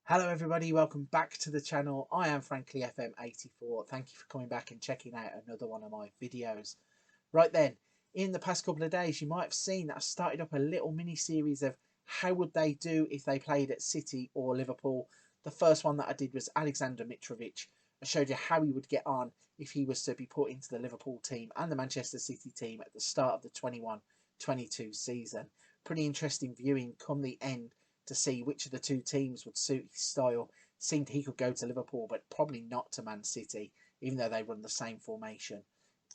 Hello everybody, welcome back to the channel. I am frankly FM84. Thank you for coming back and checking out another one of my videos. Right then, in the past couple of days you might have seen that I started up a little mini series of how would they do if they played at City or Liverpool. The first one that I did was Alexander Mitrovic. I showed you how he would get on if he was to be put into the Liverpool team and the Manchester City team at the start of the 21-22 season. Pretty interesting viewing come the end to see which of the two teams would suit his style. Seemed he could go to Liverpool, but probably not to Man City, even though they run the same formation.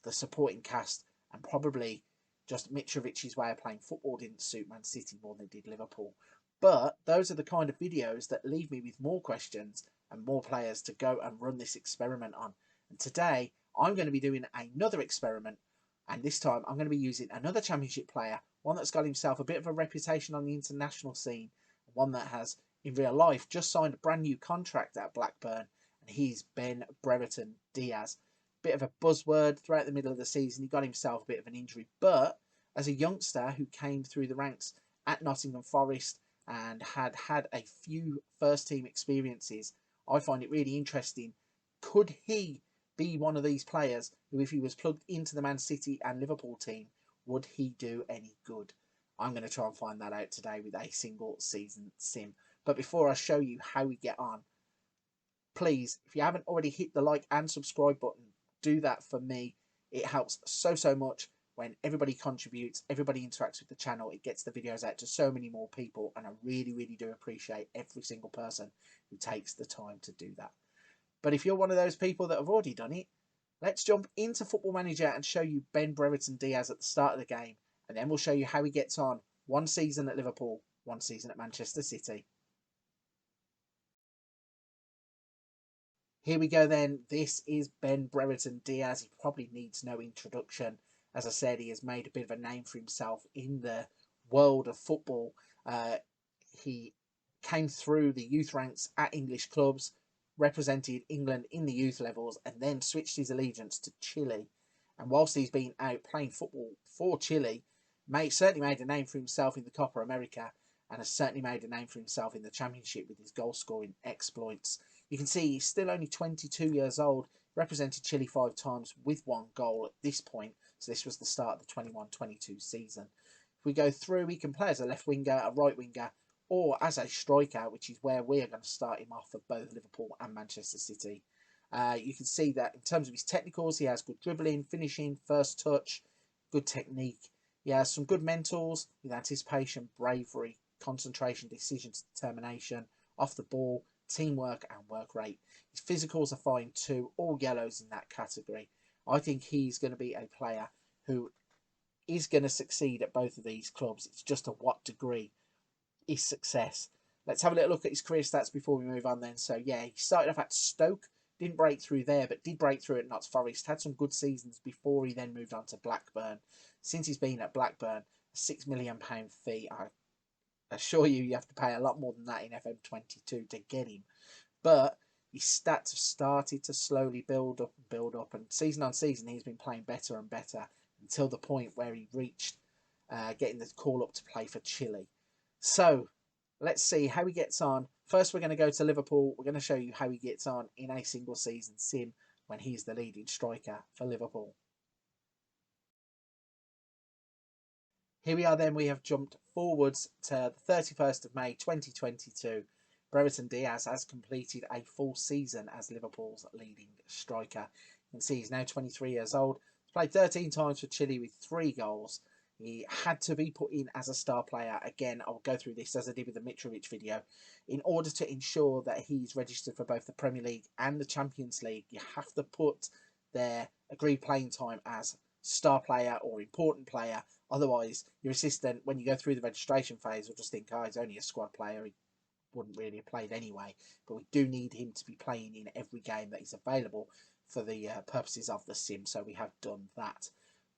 The supporting cast and probably just Mitrovic's way of playing football didn't suit Man City more than it did Liverpool. But those are the kind of videos that leave me with more questions and more players to go and run this experiment on. And today I'm going to be doing another experiment, and this time I'm going to be using another Championship player, one that's got himself a bit of a reputation on the international scene, one that has, in real life, just signed a brand new contract at Blackburn, and he's Ben Brereton-Diaz. Bit of a buzzword throughout the middle of the season. He got himself a bit of an injury, but as a youngster who came through the ranks at Nottingham Forest and had a few first-team experiences, I find it really interesting. Could he be one of these players who, if he was plugged into the Man City and Liverpool team, would he do any good? I'm going to try and find that out today with a single season sim. But before I show you how we get on, please, if you haven't already hit the like and subscribe button, do that for me. It helps so much when everybody contributes, everybody interacts with the channel. It gets the videos out to so many more people, and I really do appreciate every single person who takes the time to do that. But if you're one of those people that have already done it, let's jump into Football Manager and show you Ben Brereton-Diaz at the start of the game, and then we'll show you how he gets on. One season at Liverpool, one season at Manchester City. Here we go then. This is Ben Brereton-Diaz. He probably needs no introduction. As I said, he has made a bit of a name for himself in the world of football. He came through the youth ranks at English clubs, represented England in the youth levels, and then switched his allegiance to Chile. And whilst he's been out playing football for Chile, certainly made a name for himself in the Copa America, and has certainly made a name for himself in the Championship with his goal-scoring exploits. You can see he's still only 22 years old, represented Chile 5 times with 1 goal at this point. So this was the start of the 21-22 season. If we go through, he can play as a left winger, a right winger, or as a striker, which is where we are going to start him off for both Liverpool and Manchester City. You can see that in terms of his technicals, he has good dribbling, finishing, first touch, good technique. He has some good mentals with anticipation, bravery, concentration, decisions, determination, off the ball, teamwork and work rate. His physicals are fine too, all yellows in that category. I think he's going to be a player who is going to succeed at both of these clubs. It's just to what degree is success. Let's have a little look at his career stats before we move on then. So yeah, he started off at Stoke, didn't break through there, but did break through at Notts Forest. Had some good seasons before he then moved on to Blackburn. Since he's been at Blackburn, a £6 million fee. I assure you, you have to pay a lot more than that in FM22 to get him. But his stats have started to slowly build up, and season on season he's been playing better and better until the point where he reached getting the call up to play for Chile. So let's see how he gets on. First, we're going to go to Liverpool. We're going to show you how he gets on in a single season sim when he's the leading striker for Liverpool. Here we are then. We have jumped forwards to the 31st of May 2022. Brereton-Diaz has completed a full season as Liverpool's leading striker. You can see he's now 23 years old. He's played 13 times for Chile with 3 goals. He had to be put in as a star player. Again, I'll go through this as I did with the Mitrovic video. In order to ensure that he's registered for both the Premier League and the Champions League, you have to put their agreed playing time as star player or important player. Otherwise, your assistant, when you go through the registration phase, will just think, oh, he's only a squad player. He wouldn't really have played anyway. But we do need him to be playing in every game that is available for the purposes of the sim. So we have done that.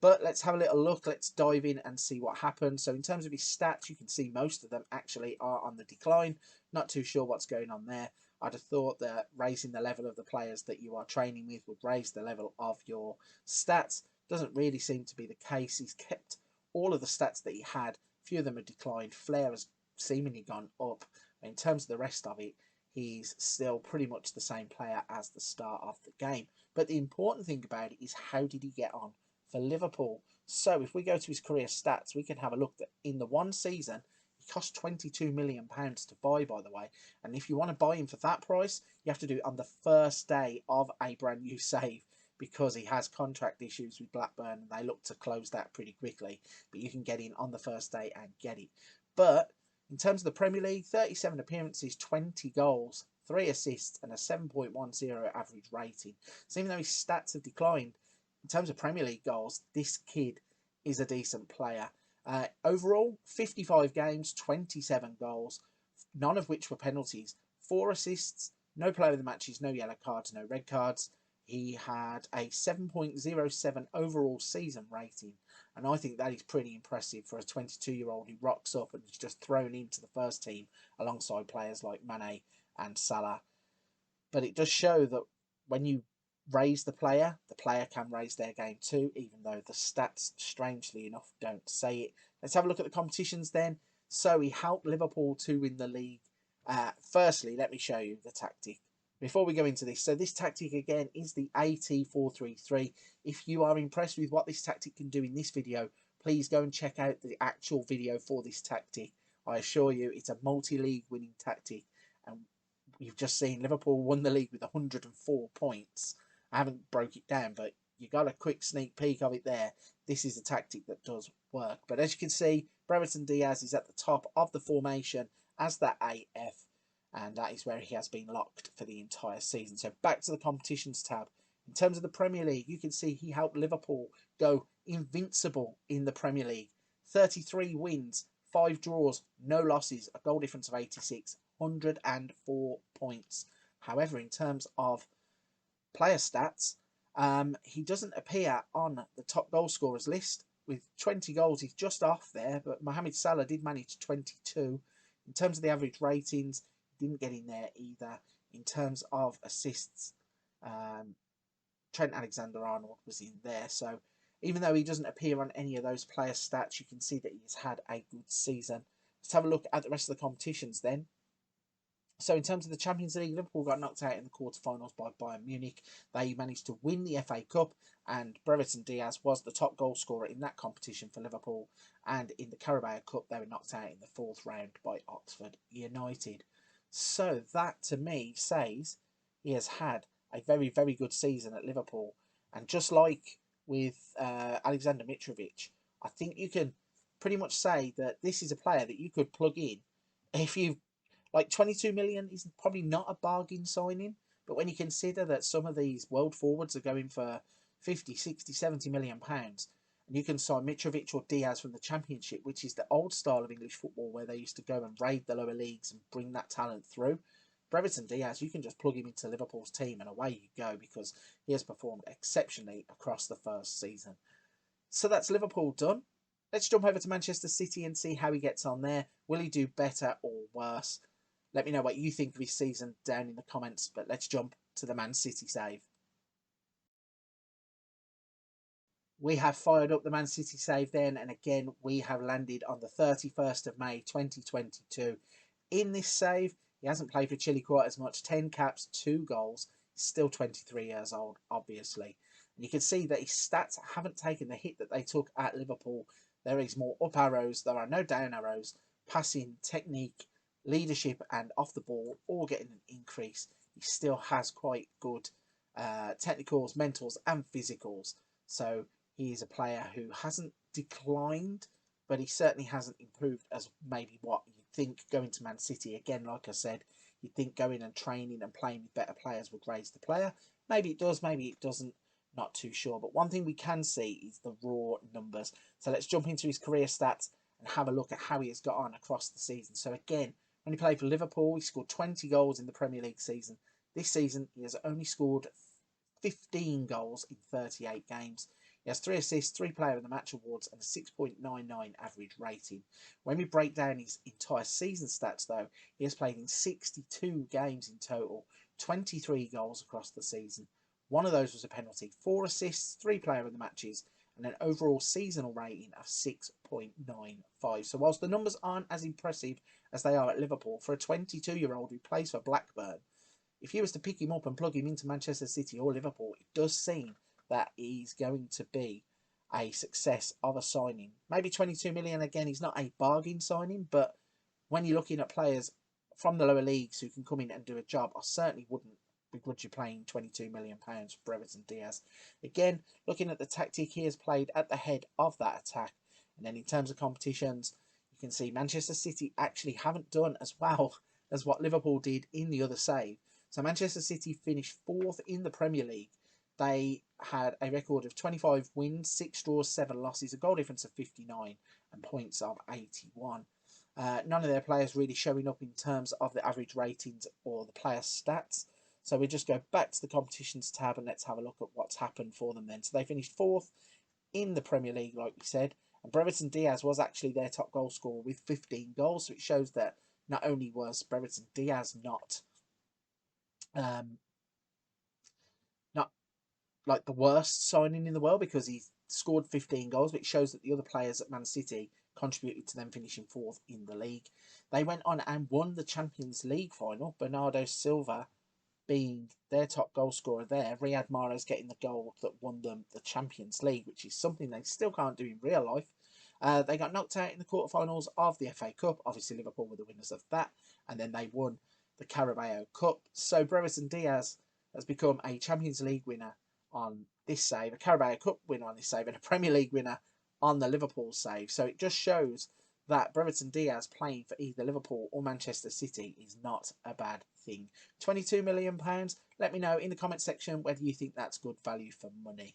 But let's have a little look. Let's dive in and see what happens. So in terms of his stats, you can see most of them actually are on the decline. Not too sure what's going on there. I'd have thought that raising the level of the players that you are training with would raise the level of your stats. Doesn't really seem to be the case. He's kept all of the stats that he had. A few of them have declined. Flair has seemingly gone up. In terms of the rest of it, he's still pretty much the same player as the start of the game. But the important thing about it is, how did he get on for Liverpool? So if we go to his career stats, we can have a look that in the one season, he cost £22 million to buy, by the way. And if you want to buy him for that price, you have to do it on the first day of a brand new save, because he has contract issues with Blackburn and they look to close that pretty quickly. But you can get in on the first day and get it. But in terms of the Premier League, 37 appearances, 20 goals, 3 assists and a 7.10 average rating. So even though his stats have declined, in terms of Premier League goals, this kid is a decent player. Overall, 55 games, 27 goals, none of which were penalties, 4 assists, no player of the matches, no yellow cards, no red cards. He had a 7.07 overall season rating, and I think that is pretty impressive for a 22-year-old who rocks up and is just thrown into the first team alongside players like Mane and Salah. But it does show that when you raise the player can raise their game too, even though the stats, strangely enough, don't say it. Let's have a look at the competitions then. So he helped Liverpool to win the league. Firstly, let me show you the tactic before we go into this. So this tactic again is the AT433. If you are impressed with what this tactic can do in this video, please go and check out the actual video for this tactic. I assure you it's a multi-league winning tactic, and you've just seen Liverpool won the league with 104 points. I haven't broke it down, but you got a quick sneak peek of it there. This is a tactic that does work. But as you can see, Brereton-Diaz is at the top of the formation as that AF, and that is where he has been locked for the entire season. So back to the competitions tab. In terms of the Premier League, you can see he helped Liverpool go invincible in the Premier League. 33 wins, 5 draws, no losses, a goal difference of 86, 104 points. However, in terms of player stats, he doesn't appear on the top goal scorers list. With 20 goals, he's just off there, but Mohamed Salah did manage 22. In terms of the average ratings, he didn't get in there either. In terms of assists, Trent Alexander-Arnold was in there. So even though he doesn't appear on any of those player stats, you can see that he's had a good season. Let's have a look at the rest of the competitions then. So in terms of the Champions League, Liverpool got knocked out in the quarterfinals by Bayern Munich. They managed to win the FA Cup, and Brereton-Diaz was the top goal scorer in that competition for Liverpool. And in the Carabao Cup, they were knocked out in the 4th round by Oxford United. So that, to me, says he has had a very, very good season at Liverpool. And just like with Alexander Mitrovic, I think you can pretty much say that this is a player that you could plug in if you... Like 22 million is probably not a bargain signing, but when you consider that some of these world forwards are going for 50, 60, 70 million pounds, and you can sign Mitrovic or Diaz from the Championship, which is the old style of English football where they used to go and raid the lower leagues and bring that talent through. Brereton-Diaz, you can just plug him into Liverpool's team and away you go, because he has performed exceptionally across the first season. So that's Liverpool done. Let's jump over to Manchester City and see how he gets on there. Will he do better or worse? Let me know what you think of his season down in the comments, but let's jump to the Man City save. We have fired up the Man City save then, and again, we have landed on the 31st of May 2022. In this save, he hasn't played for Chile quite as much, 10 caps, 2 goals. He's still 23 years old, obviously. And you can see that his stats haven't taken the hit that they took at Liverpool. There is more up arrows, there are no down arrows. Passing, technique, leadership and off the ball all getting an increase. He still has quite good technicals, mentals and physicals. So he is a player who hasn't declined, but he certainly hasn't improved as maybe what you'd think going to Man City. Again, like I said, you'd think going and training and playing with better players would raise the player. Maybe it does, maybe it doesn't. Not too sure. But one thing we can see is the raw numbers. So let's jump into his career stats and have a look at how he has got on across the season. So again, when he played for Liverpool, he scored 20 goals in the Premier League season. This season, he has only scored 15 goals in 38 games. He has 3 assists, 3 Player of the Match awards, and a 6.99 average rating. When we break down his entire season stats, though, he has played in 62 games in total, 23 goals across the season. One of those was a penalty, 4 assists, 3 Player of the Matches, and an overall seasonal rating of 6.95. So whilst the numbers aren't as impressive as they are at Liverpool, for a 22-year-old who plays for Blackburn, if you was to pick him up and plug him into Manchester City or Liverpool, it does seem that he's going to be a success of a signing. Maybe 22 million, again, he's not a bargain signing, but when you're looking at players from the lower leagues who can come in and do a job, I certainly wouldn't begrudge you paying £22 million for Brereton-Diaz. Again, looking at the tactic, he has played at the head of that attack. And then in terms of competitions, you can see Manchester City actually haven't done as well as what Liverpool did in the other save. So Manchester City finished 4th in the Premier League. They had a record of 25 wins, 6 draws, 7 losses, a goal difference of 59 and points of 81. None of their players really showing up in terms of the average ratings or the player stats. So we just go back to the competitions tab and let's have a look at what's happened for them then. So they finished 4th in the Premier League, like we said. And Brereton-Diaz was actually their top goal scorer with 15 goals. So it shows that not only was Brereton-Diaz not like the worst signing in the world because he scored 15 goals, but it shows that the other players at Man City contributed to them finishing 4th in the league. They went on and won the Champions League final, Bernardo Silva being their top goal scorer there. Riyad Mahrez getting the goal that won them the Champions League, which is something they still can't do in real life. They got knocked out in the quarterfinals of the FA Cup. Obviously, Liverpool were the winners of that. And then they won the Carabao Cup. So Brereton-Diaz has become a Champions League winner on this save, a Carabao Cup winner on this save, and a Premier League winner on the Liverpool save. So it just shows that Brereton-Diaz playing for either Liverpool or Manchester City is not a bad thing. £22 million. Let me know in the comment section whether you think that's good value for money.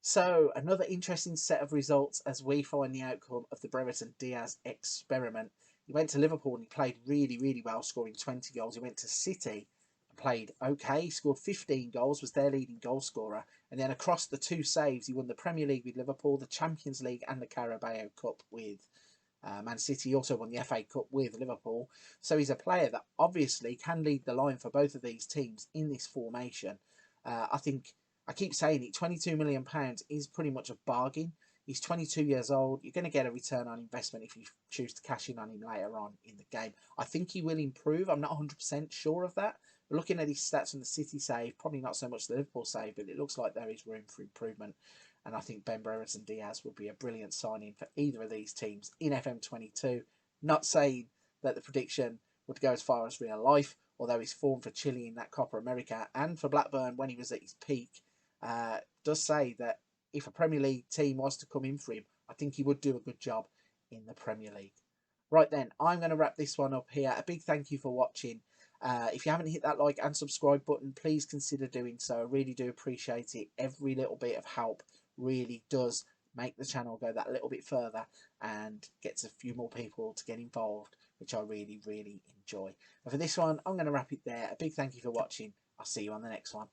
So another interesting set of results as we find the outcome of the Brereton-Diaz experiment. He went to Liverpool and he played really, really well, scoring 20 goals. He went to City and played okay. He scored 15 goals, was their leading goal scorer. And then across the 2 saves, he won the Premier League with Liverpool, the Champions League and the Carabao Cup with Man City. He also won the FA Cup with Liverpool. So he's a player that obviously can lead the line for both of these teams in this formation. I think, I keep saying it, £22 million is pretty much a bargain. He's 22 years old. You're going to get a return on investment if you choose to cash in on him later on in the game. I think he will improve. I'm not 100% sure of that. But looking at his stats from the City save, probably not so much the Liverpool save, but it looks like there is room for improvement. And I think Ben Brereton-Diaz would be a brilliant signing for either of these teams in FM22. Not saying that the prediction would go as far as real life, although his form for Chile in that Copa America and for Blackburn when he was at his peak does say that if a Premier League team was to come in for him, I think he would do a good job in the Premier League. Right then, I'm going to wrap this one up here. A big thank you for watching. If you haven't hit that like and subscribe button, please consider doing so. I really do appreciate it. Every little bit of help really does make the channel go that little bit further and gets a few more people to get involved, which I really, really enjoy. But for this one, I'm going to wrap it there. A big thank you for watching. I'll see you on the next one.